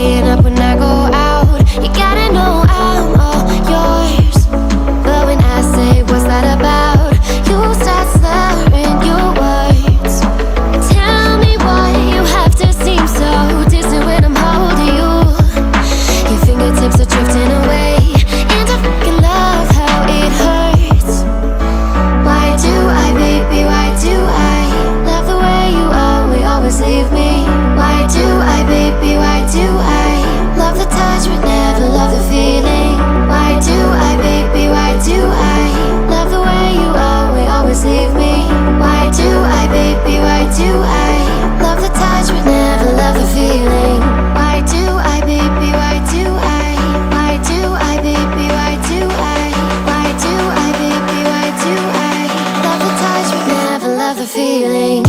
staying up when I go out. You gotta know I'm all yours. But when I say what's that about, you start slurring your words. Tell me why you have to seem so distant when I'm holding you. Your fingertips are drifting away, and I fucking love how it hurts. Why do I, baby, why do I love the way you always leave me? Why do I, baby, why do I love the touch but never love the feeling? Why do I, baby, why do I love the way you always leave me? Why do I, baby, why do I love the touch but never love the feeling? Why do I, baby, why do I? Why do I, baby, why do I? Why do I, baby, why do I love the touch but never love the feeling?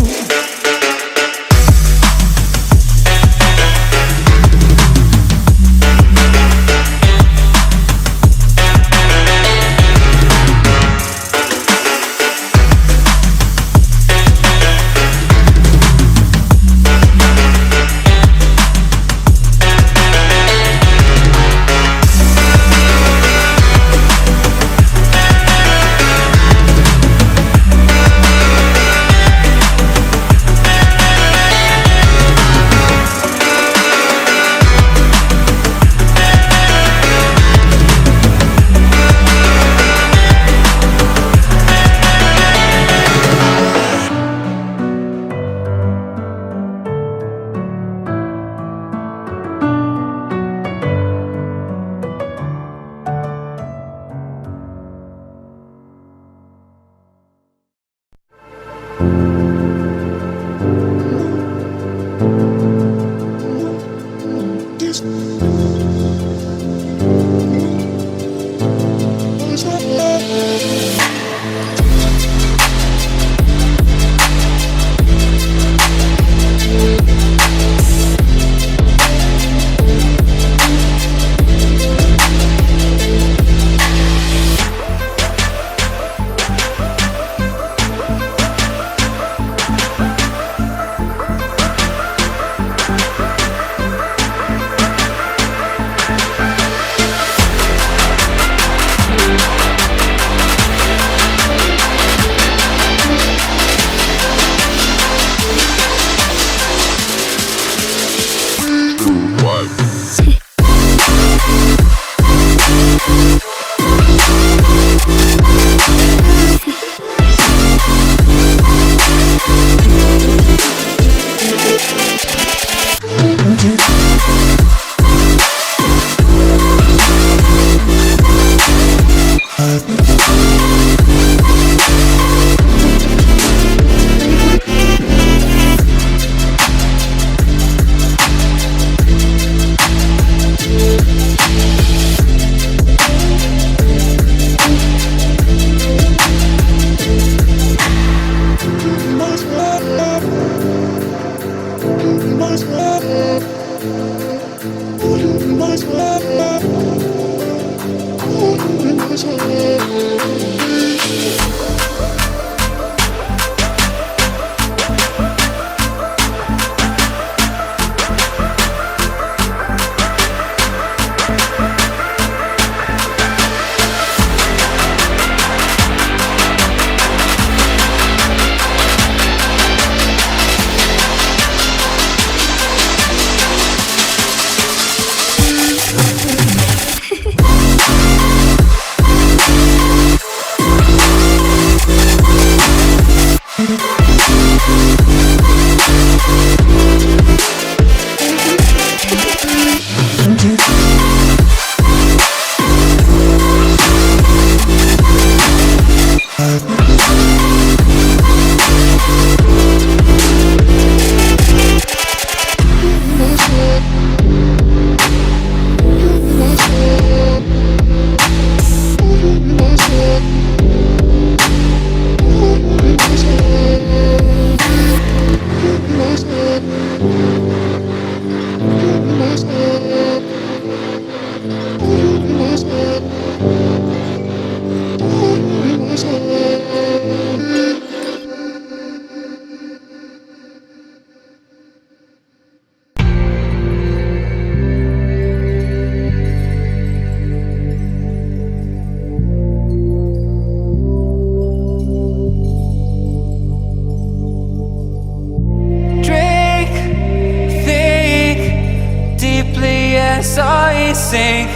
sink.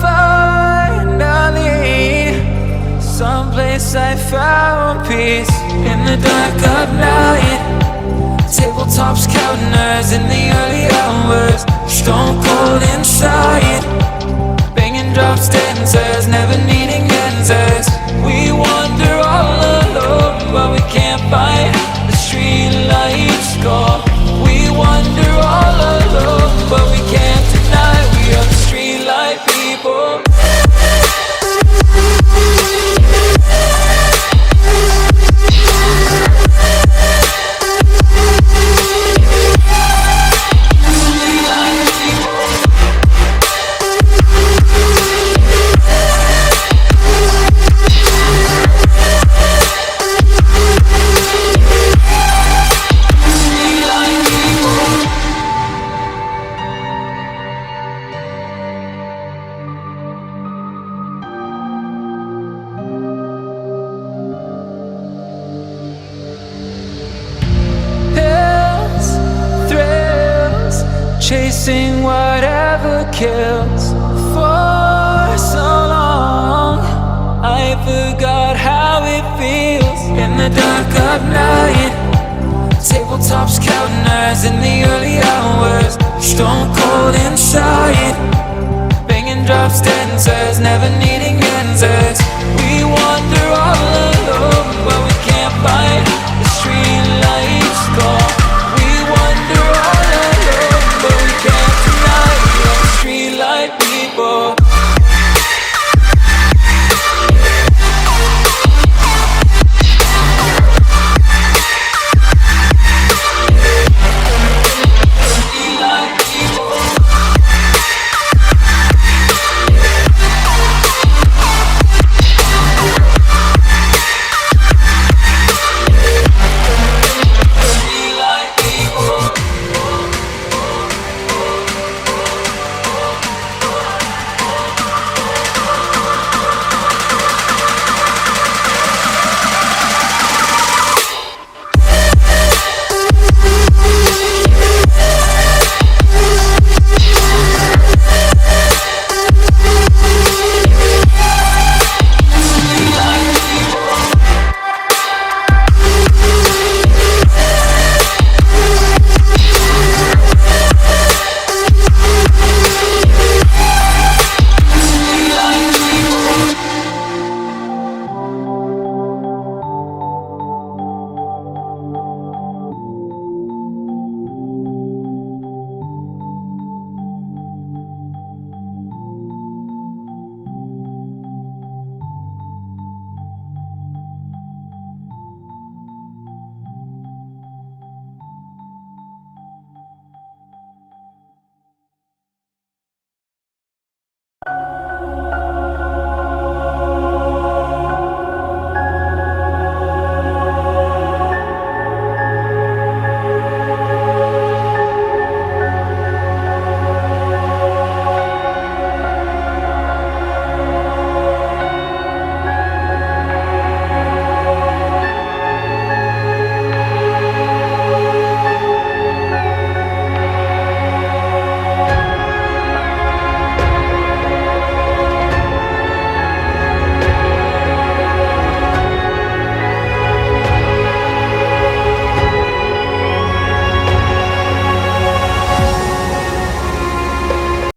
Finally, someplace I found peace. In the dark of night, tabletops counting hours in the early hours. Stone cold inside, banging drops, dancers, never needing answers. We wander all alone, but we can't find the street lights go. We wander all alone, but we can't deny we are the street light people. Chasing whatever kills. For so long I forgot how it feels. In the dark of night, tabletops counting hours in the early hours. Stone cold inside, banging drops, dancers, never needing answers.